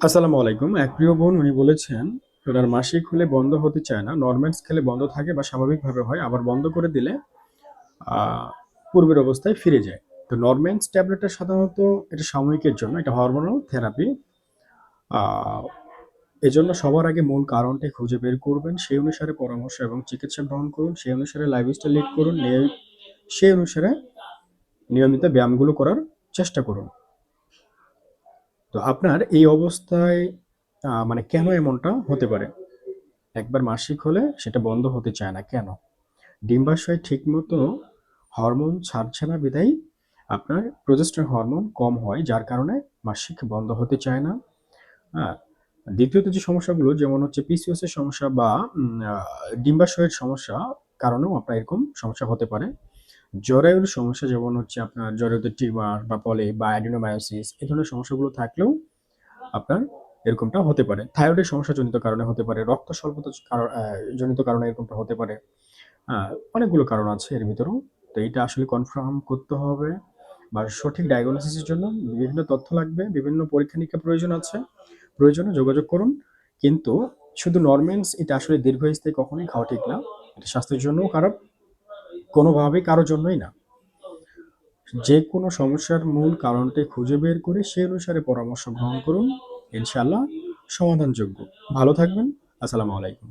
আসসালামু আলাইকুম। এক প্রিয় বোন উনি বলেছেন, ওনার মাসিক হলে বন্ধ হতে চায় না। নরম্যান্স খেলে বন্ধ থাকে বা স্বাভাবিকভাবে হয়। আবার বন্ধ করে দিলে আ পূর্বের অবস্থায় ফিরে যায়। তো নরম্যান্স ট্যাবলেটটা সাধারণত এটা সাময়িকের জন্য। এটা হরমোনাল থেরাপি। আ এজন্য সবার আগে মূল কারণটা খুঁজে বের করবেন। সেই অনুসারে পরামর্শ এবং চিকিৎসা গ্রহণ করুন। সেই অনুসারে লাইফস্টাইল লিড করুন। সেই অনুসারে নিয়মিত ব্যায়ামগুলো করার চেষ্টা করুন। তো আপনার এই অবস্থায় মানে কেন এমনটা হতে পারে? একবার মাসিক হলে সেটা বন্ধ হতে চায় না কেন? ডিম্বাশয় ঠিকমতো হরমোন ছাড়ছে না বিধায় আপনার প্রজেস্টেরন হরমোন কম হয়, যার কারণে মাসিক বন্ধ হতে চায় না। হ্যাঁ? দ্বিতীয়ত যে সমস্যাগুলো যেমন হচ্ছে পিসিওএস এর সমস্যা বা ডিম্বাশয়ের সমস্যা কারণেও আপনার এরকম সমস্যা হতে পারে। জরায়ুর সমস্যা যেমন হচ্ছে আপনার জরায়ুতে টিউমার বা পলিপ বা অ্যাডিনোমায়োসিস এই ধরনের সমস্যাগুলো থাকলেও আপনার এরকমটা হতে পারে। থাইরয়েডের সমস্যাজনিত কারণে হতে পারে, রক্ত স্বল্পতা জনিত কারণে এরকমটা হতে পারে। অনেকগুলো কারণ আছে এর ভিতরেও। তো এইটা আসলে কনফার্ম করতে হবে বা সঠিক ডায়াগনোসিস এর জন্য বিভিন্ন তথ্য লাগবে, বিভিন্ন পরীক্ষা-নিরীক্ষা প্রয়োজন আছে। প্রয়োজনে যোগাযোগ করুন। কিন্তু শুধু নরমেন্স এটা আসলে দীর্ঘস্থায়ী কখনোই খাওয়া ঠিক না। এটা স্বাস্থ্যের জন্যও খারাপ, কোনোভাবেই কারো জন্যই না। যেকোনো সমস্যার মূল কারণটি খুঁজে বের করে সে অনুসারে পরামর্শ গ্রহণ করুন। ইনশাআল্লাহ সমাধানযোগ্য। ভালো থাকবেন। আসসালামু আলাইকুম।